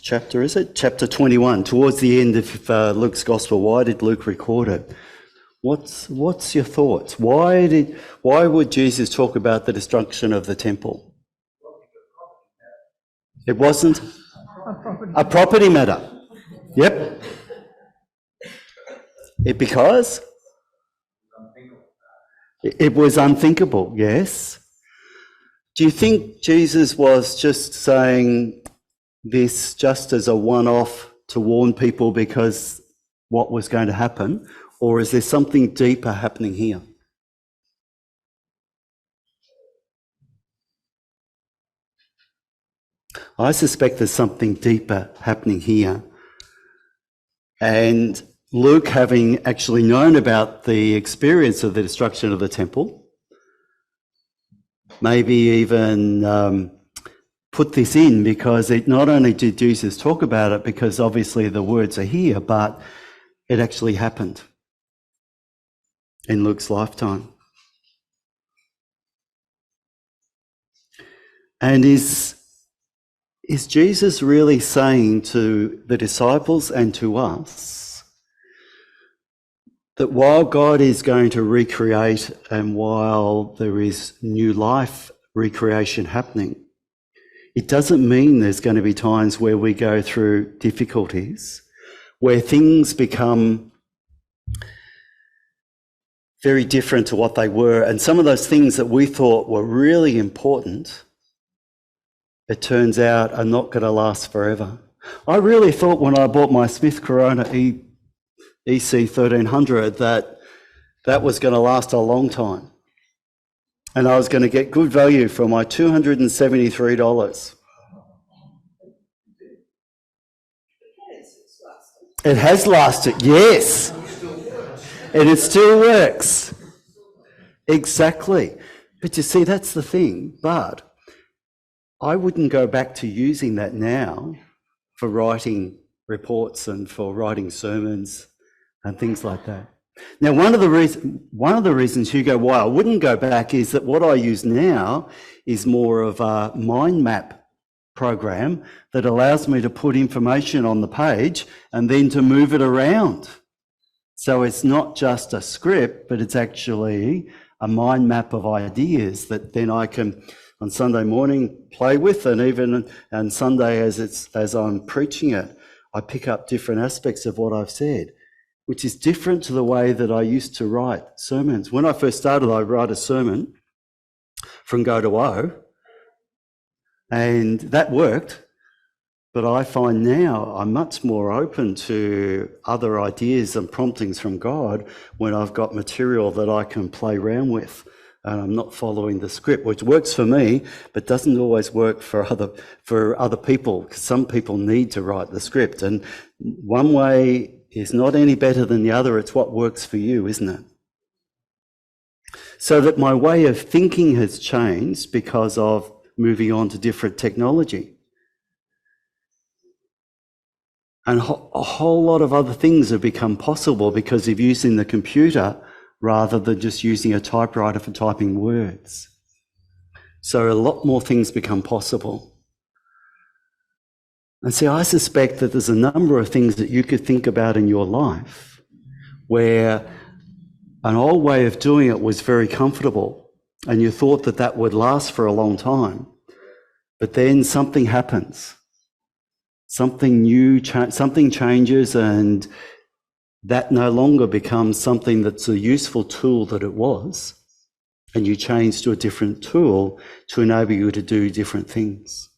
chapter is it? Chapter 21, towards the end of Luke's Gospel. Why did Luke record it? What's your thoughts? Why would Jesus talk about the destruction of the temple? It wasn't a property matter. Yep. Because it was unthinkable, yes. Do you think Jesus was just saying this just as a one-off to warn people because what was going to happen? Or is there something deeper happening here? I suspect there's something deeper happening here. And Luke, having actually known about the experience of the destruction of the temple, maybe even put this in because it not only did Jesus talk about it, because obviously the words are here, but it actually happened in Luke's lifetime. And is Jesus really saying to the disciples and to us that while God is going to recreate and while there is new life recreation happening, it doesn't mean there's going to be times where we go through difficulties, where things become very different to what they were, and some of those things that we thought were really important, it turns out are not going to last forever. I really thought when I bought my Smith Corona EC 1300 that was going to last a long time. And I was going to get good value for my $273. It has lasted, yes. And it still works. Exactly. But you see, that's the thing. But I wouldn't go back to using that now for writing reports and for writing sermons and things like that. Now, one of the reasons you go, why I wouldn't go back, is that what I use now is more of a mind map program that allows me to put information on the page and then to move it around. So it's not just a script, but it's actually a mind map of ideas that then I can, on Sunday morning, play with, and even on Sunday as I'm preaching it, I pick up different aspects of what I've said, which is different to the way that I used to write sermons. When I first started, I wrote a sermon from go to woe, and that worked. But I find now I'm much more open to other ideas and promptings from God when I've got material that I can play around with. And I'm not following the script, which works for me, but doesn't always work for other people, because some people need to write the script. And one way is not any better than the other. It's what works for you, isn't it? So that my way of thinking has changed because of moving on to different technology. And a whole lot of other things have become possible because of using the computer rather than just using a typewriter for typing words. So a lot more things become possible. And see, I suspect that there's a number of things that you could think about in your life where an old way of doing it was very comfortable and you thought that that would last for a long time. But then something happens. Something new, something changes, and that no longer becomes something that's a useful tool that it was, and you change to a different tool to enable you to do different things.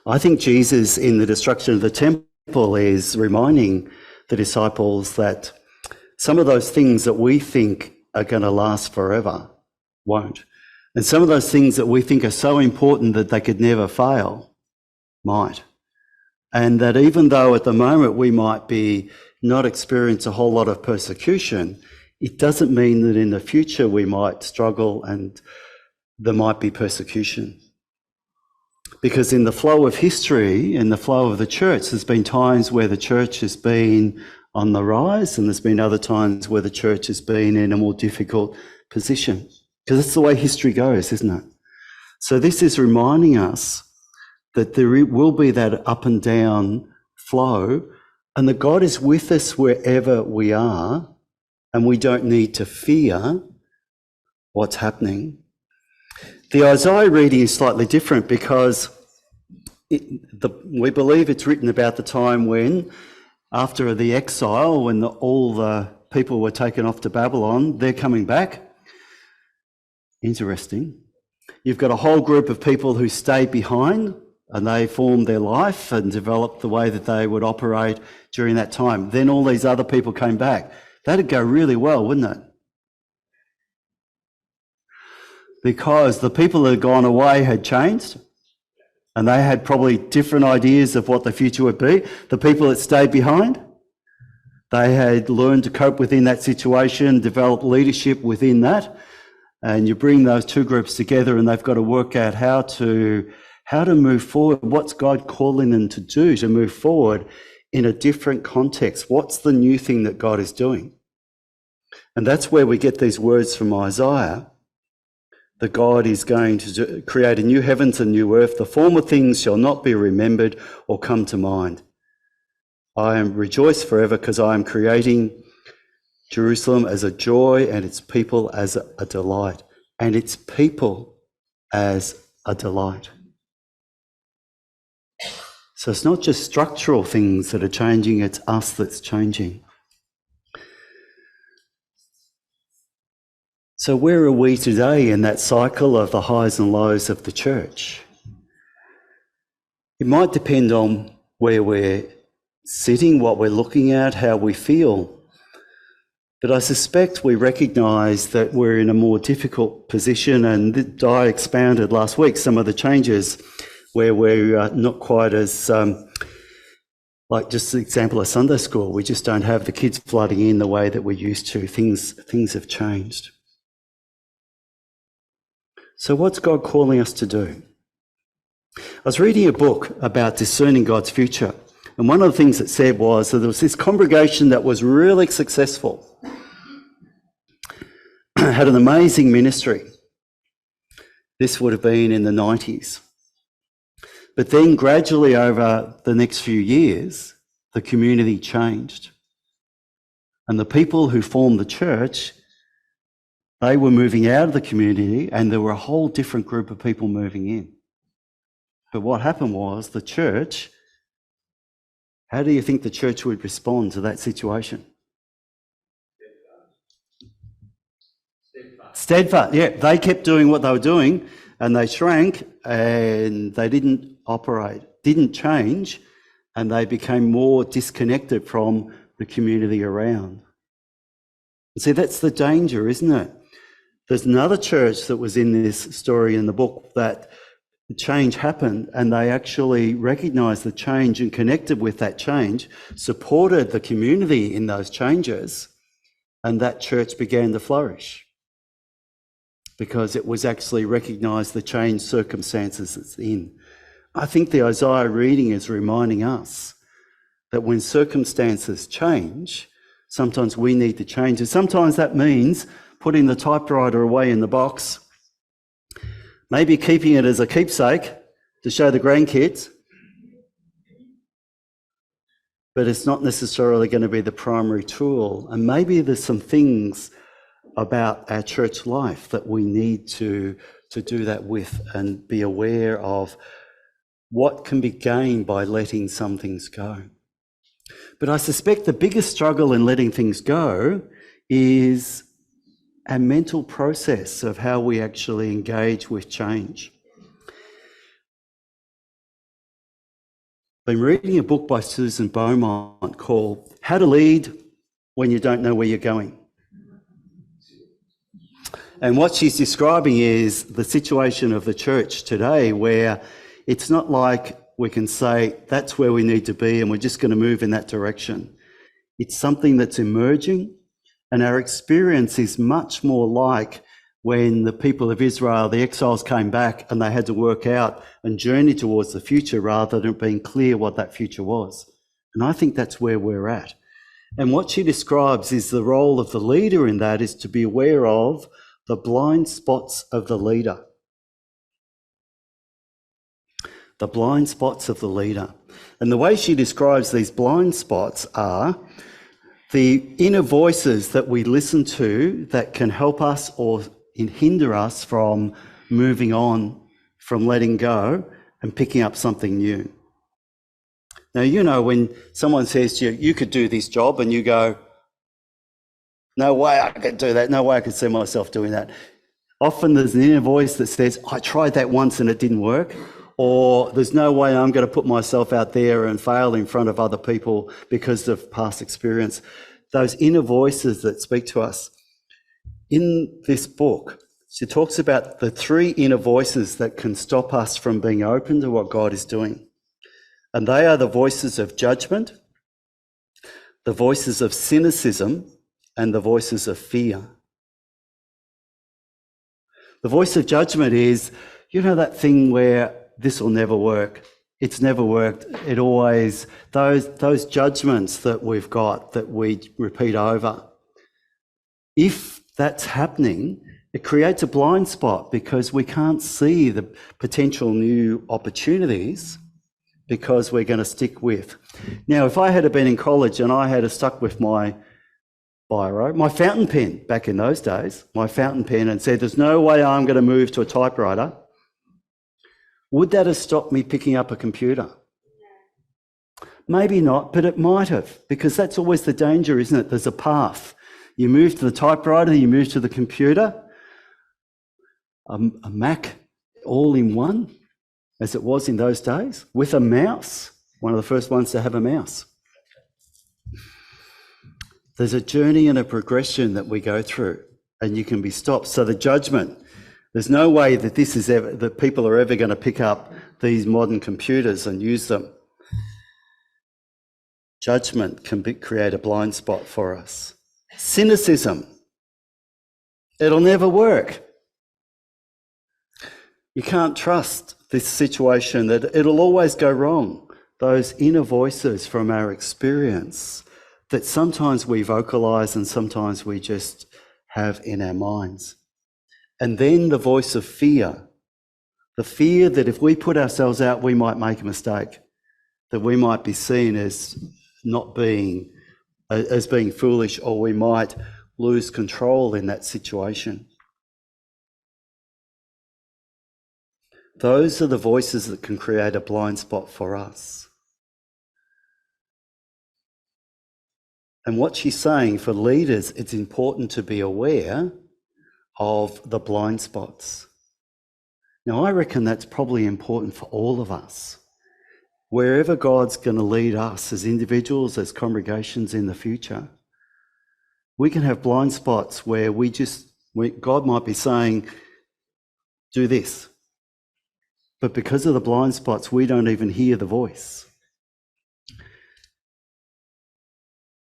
I think Jesus, in the destruction of the temple, is reminding the disciples that some of those things that we think are going to last forever won't. And some of those things that we think are so important that they could never fail might. And that even though at the moment we might be not experience a whole lot of persecution, it doesn't mean that in the future we might struggle and there might be persecution. Because in the flow of history, in the flow of the church, there's been times where the church has been on the rise, and there's been other times where the church has been in a more difficult position. Because that's the way history goes, isn't it? So this is reminding us that there will be that up and down flow, and that God is with us wherever we are, and we don't need to fear what's happening. The Isaiah reading is slightly different because we believe it's written about the time when, after the exile, when all the people were taken off to Babylon, they're coming back. Interesting. You've got a whole group of people who stayed behind and they formed their life and developed the way that they would operate during that time. Then all these other people came back. That'd go really well, wouldn't it? Because the people that had gone away had changed and they had probably different ideas of what the future would be. The people that stayed behind, they had learned to cope within that situation, develop leadership within that. And you bring those two groups together and they've got to work out how to move forward. What's God calling them to do to move forward in a different context? What's the new thing that God is doing? And that's where we get these words from Isaiah, that God is going to create a new heavens and new earth. The former things shall not be remembered or come to mind. I am rejoiced forever because I am creating Jerusalem as a joy and its people as a delight. And its people as a delight. So it's not just structural things that are changing, it's us that's changing. So where are we today in that cycle of the highs and lows of the church? It might depend on where we're sitting, what we're looking at, how we feel. But I suspect we recognise that we're in a more difficult position, and I expounded last week some of the changes where we're not quite as, like just the example of Sunday school, we just don't have the kids flooding in the way that we used to. Things have changed. So what's God calling us to do? I was reading a book about discerning God's future, and one of the things it said was that there was this congregation that was really successful, had an amazing ministry. This would have been in the 90s. But then gradually over the next few years, the community changed. And the people who formed the church, they were moving out of the community and there were a whole different group of people moving in. But what happened was the church, how do you think the church would respond to that situation? Steadfast. Yeah, they kept doing what they were doing and they shrank and they didn't operate, didn't change, and they became more disconnected from the community around. See, that's the danger, isn't it? There's another church that was in this story in the book that the change happened and they actually recognised the change and connected with that change, supported the community in those changes, and that church began to flourish because it was actually recognised the changed circumstances it's in. I think the Isaiah reading is reminding us that when circumstances change, sometimes we need to change. And sometimes that means putting the typewriter away in the box, maybe keeping it as a keepsake to show the grandkids, but it's not necessarily going to be the primary tool. And maybe there's some things about our church life that we need to do that with and be aware of what can be gained by letting some things go. But I suspect the biggest struggle in letting things go is a mental process of how we actually engage with change. I've been reading a book by Susan Beaumont called How to Lead When You Don't Know Where You're Going. And what she's describing is the situation of the church today where it's not like we can say that's where we need to be and we're just going to move in that direction. It's something that's emerging, and our experience is much more like when the people of Israel, the exiles, came back and they had to work out and journey towards the future rather than being clear what that future was. And I think that's where we're at. And what she describes is the role of the leader in that is to be aware of the blind spots of the leader. the blind spots of the leader. And the way she describes these blind spots are the inner voices that we listen to that can help us or hinder us from moving on, from letting go and picking up something new. Now, you know, when someone says to you, you could do this job, and you go, no way I could do that, no way I could see myself doing that. Often there's an inner voice that says, I tried that once and it didn't work, or there's no way I'm going to put myself out there and fail in front of other people because of past experience. Those inner voices that speak to us. In this book, she talks about the 3 inner voices that can stop us from being open to what God is doing. And they are the voices of judgment, the voices of cynicism, and the voices of fear. The voice of judgment is, you know, that thing where this will never work. It's never worked. It always, those judgments that we've got that we repeat over. If that's happening, it creates a blind spot because we can't see the potential new opportunities because we're going to stick with. Now, if I had been in college and I had stuck with my biro, my fountain pen back in those days, my fountain pen, and said, there's no way I'm going to move to a typewriter, would that have stopped me picking up a computer? Maybe not, but it might have, because that's always the danger, isn't it? There's a path. You move to the typewriter, you move to the computer, a Mac all in one, as it was in those days, with a mouse, one of the first ones to have a mouse. There's a journey and a progression that we go through, and you can be stopped. So the judgment, there's no way that that people are ever going to pick up these modern computers and use them. Judgment can create a blind spot for us. Cynicism, it'll never work. You can't trust this situation, that it'll always go wrong. Those inner voices from our experience that sometimes we vocalise and sometimes we just have in our minds. And then the voice of fear, the fear that if we put ourselves out, we might make a mistake, that we might be seen as being foolish, or we might lose control in that situation. Those are the voices that can create a blind spot for us. And what she's saying, for leaders, it's important to be aware of the blind spots. Now, I reckon that's probably important for all of us. Wherever God's going to lead us as individuals, as congregations in the future, we can have blind spots where God might be saying, do this. But because of the blind spots, we don't even hear the voice.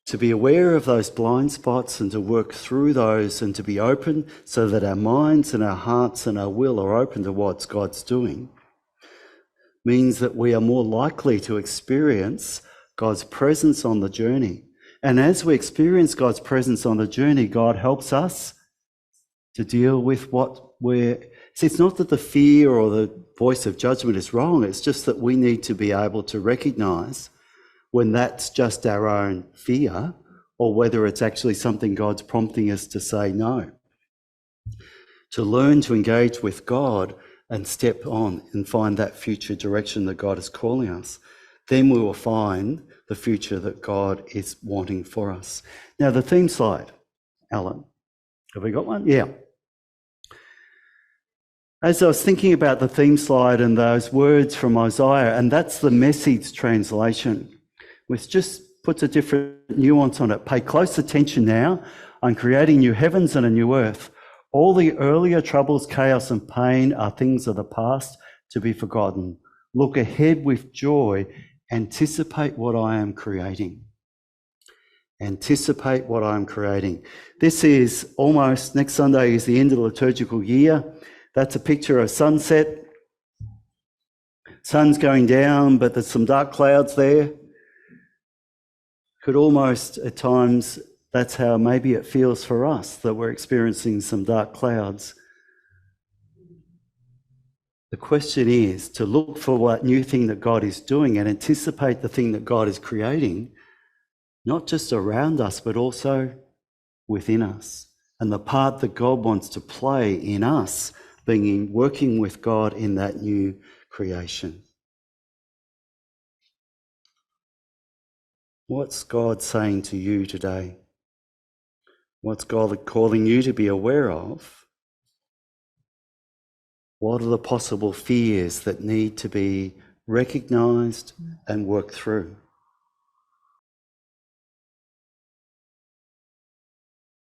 To be aware of those blind spots and to work through those and to be open so that our minds and our hearts and our will are open to what God's doing means that we are more likely to experience God's presence on the journey. And as we experience God's presence on the journey, God helps us to deal with See, it's not that the fear or the voice of judgment is wrong, it's just that we need to be able to recognise when that's just our own fear or whether it's actually something God's prompting us to say no. To learn to engage with God and step on and find that future direction that God is calling us, then we will find the future that God is wanting for us. Now, the theme slide, Alan, have we got one? Yeah. As I was thinking about the theme slide and those words from Isaiah, and that's the Message translation, which just puts a different nuance on it. Pay close attention now. I'm creating new heavens and a new earth. All the earlier troubles, chaos and pain are things of the past to be forgotten. Look ahead with joy. Anticipate what I am creating. Anticipate what I am creating. This is almost, next Sunday is the end of the liturgical year. That's a picture of sunset. Sun's going down, but there's some dark clouds there. Could almost, at times, that's how maybe it feels for us, that we're experiencing some dark clouds. The question is to look for what new thing that God is doing and anticipate the thing that God is creating, not just around us, but also within us. And the part that God wants to play in us, working with God in that new creation. What's God saying to you today? What's God calling you to be aware of? What are the possible fears that need to be recognised and worked through?